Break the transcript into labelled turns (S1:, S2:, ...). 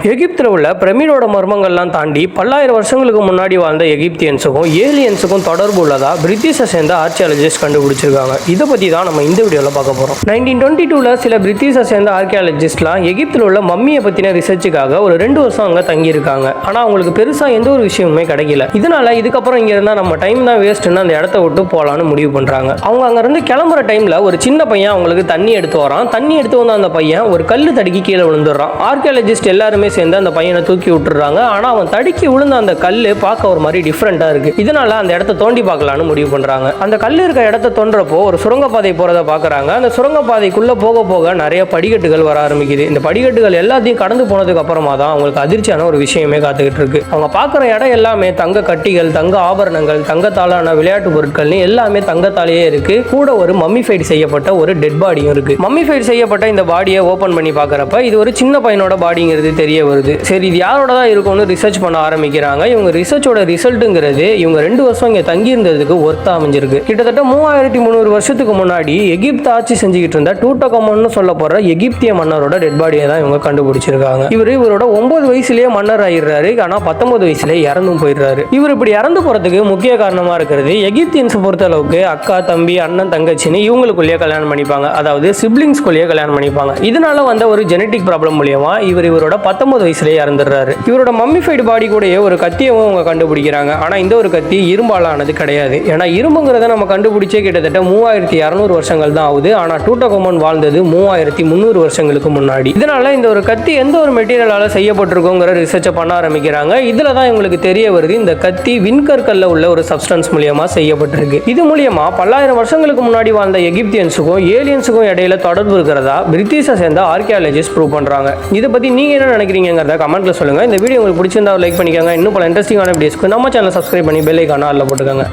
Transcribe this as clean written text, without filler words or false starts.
S1: எகிப்தில் உள்ள பிரமிடோட மர்மங்கள்லாம் தாண்டி பல்லாயிரம் வருஷங்களுக்கு முன்னாடி வாழ்ந்த எகிப்தியன்ஸுக்கும் ஏலியன்ஸுக்கும் தொடர்பு உள்ளதா பிரிட்டிஷை சேர்ந்த ஆர்கியாலஜிஸ்ட் கண்டுபிடிச்சிருக்காங்க. இதை பற்றி தான் நம்ம இந்த வீடியோவில் பார்க்க போகிறோம். 1922 சில பிரிட்டிஷை சேர்ந்த ஆர்கியாலஜிஸ்ட்லாம் எகிப்தில் உள்ள மம்மியை பற்றின ரிசர்ச்சுக்காக ஒரு 2 வருஷம் அங்கே தங்கியிருக்காங்க. ஆனால் அவங்களுக்கு பெருசாக எந்த ஒரு விஷயமுமே கிடைக்கல. இதனால இதுக்கப்புறம் இங்கே இருந்தால் நம்ம டைம் தான் வேஸ்ட்டுன்னு அந்த இடத்த விட்டு போகலான்னு முடிவு பண்ணுறாங்க. அவங்க அங்கேருந்து கிளம்புற டைமில் ஒரு சின்ன பையன் அவங்களுக்கு தண்ணி எடுத்து வரான். தண்ணி எடுத்து வந்த அந்த பையன் ஒரு கல் தடுக்கி கீழே விழுந்துடுறான். ஆர்கியாலஜிஸ்ட் எல்லாருமே சேர்ந்து அந்த பையனை தூக்கி விட்டுறாங்க. ஆனா அவன் தடுக்கி விழுந்த அந்த கல்லு பார்க்க ஒரு மாதிரி டிஃப்ரெண்டா இருக்கு. இதனால அந்த இடத்த தோண்டி பார்க்கலான்னு முடிவு பண்றாங்க. அந்த கல்லு இருக்க இடத்த தோன்றப்போ ஒரு சுரங்கப்பாதை போறதை பாக்குறாங்க. அந்த சுரங்கப்பாதைக்குள்ள போக போக நிறைய படிக்கட்டுகள் வர ஆரம்பிக்குது. இந்த படிக்கட்டுகள் எல்லாத்தையும் கடந்து போனதுக்கு அப்புறமா தான் அவங்களுக்கு அதிர்ச்சியான ஒரு விஷயமே காத்துக்கிட்டு இருக்கு. அவங்க பார்க்குற இடம் எல்லாமே தங்க கட்டிகள், தங்க ஆபரணங்கள், தங்கத்தாலான விளையாட்டு பொருட்கள்னு எல்லாமே தங்கத்தாலேயே இருக்கு. கூட ஒரு மம்மிஃபைட் செய்யப்பட்ட ஒரு டெட் பாடியும் இருக்கு. மம்மிஃபைட் செய்யப்பட்ட இந்த பாடியை ஓபன் பண்ணி பார்க்கறப்ப இது ஒரு சின்ன பையனோட பாடிங்கிறது தெரிய வருது. சரி, இது யாரோட தான் இருக்கும்னு ரிசர்ச் பண்ண ஆரம்பிக்கிறாங்க. இவங்க ரிசர்ச்சோட ரிசல்ட்டுங்கிறது இவங்க 2 வருஷம் இங்கே தங்கி இருந்ததுக்கு ஒர்த்தா அமைஞ்சிருக்கு. கிட்டத்தட்ட 3300 வருஷத்துக்கு முன்னாடி எகிப்து ஆட்சி செஞ்சுக்கிட்டு இருந்த டூட்டகமன்னு சொல்ல போற எகிப்திய மன்னரோட டெட் பாடியை தான் இவங்க கண்டுபிடிச்சிருக்காங்க. இவரோட 9 வயசுலயே மன்னர் ஆயிடுறாரு. ஆனா 19 வயசுல இறந்தும் போயிடுறாரு. இவர் இப்படி இறந்து போறதுக்கு முக்கிய காரணமா இருக்கிறது எகிப்தியன்ஸ் பொறுத்த அளவுக்கு அக்கா, தம்பி, அண்ணன், தங்கச்சின்னு இவங்களுக்குள்ளேயே கல்யாணம் பண்ணிப்பாங்க. அதாவது சிப்ளிங்ஸ்குள்ளேயே கல்யாணம் பண்ணிப்பாங்க. இதனால வந்த ஒரு ஜெனட்டிக் ப்ராப்ளம் மூலியமா இவரோட 19 வயசுலேயே இறந்துடுறாரு. இவரோட மம்மிஃபைடு பாடி கூடயே ஒரு கத்தியவும் அவங்க கண்டுபிடிக்கிறாங்க. ஆனா இந்த ஒரு கத்தி இரும்பால் ஆனது கிடையாது. ஏன்னா இரும்புங்கிறத நம்ம கண்டுபிடிச்சே கிட்டத்தட்ட 3200 வருஷங்கள் தான் ஆகுது. ஆனா டூட்டகமன் வாழ்ந்தது 3300 வருஷங்களுக்கு முன்னாடி. இதனால இந்த ஒரு கத்தி எந்த ஒரு மெட்டீரியலால செய்யப்பட்டிருக்குங்கிற ரிசர்ச்சை பண்ண ஆரம்பிக்கிறாங்க. இதுல தான் இவங்களுக்கு தெரிய வருது இந்த கத்தி விண்கற்கல்ல உள்ள ஒரு சப்ஸ்டன்ஸ் மூலியமா செய்யப்பட்டிருக்கு. இது மூலியமா பல்லாயிரம் வருஷங்களுக்கு முன்னாடி வாழ்ந்த எகிப்தியன்ஸுக்கும் ஏலியன்ஸுக்கும் இடையில தொடர்பு இருக்கிறதா பிரிட்டிஷை சேர்ந்த ஆர்கியாலஜிஸ்ட் ப்ரூவ் பண்றாங்க. இதை பத்தி நீங்க என்ன நினைக்கிறீங்கிறத கமெண்ட்ல சொல்லுங்க. இந்த வீடியோ உங்களுக்கு பிடிச்சிருந்தா லைக் பண்ணிக்கோங்க. இன்னும் பல இன்ட்ரெஸ்டிங்கான வீடியோஸ்க்கு நம்ம சேனலை சப்ஸ்கிரைப் பண்ணி பெல் ஐகானை ஆல்ல போட்டுக்கோங்க.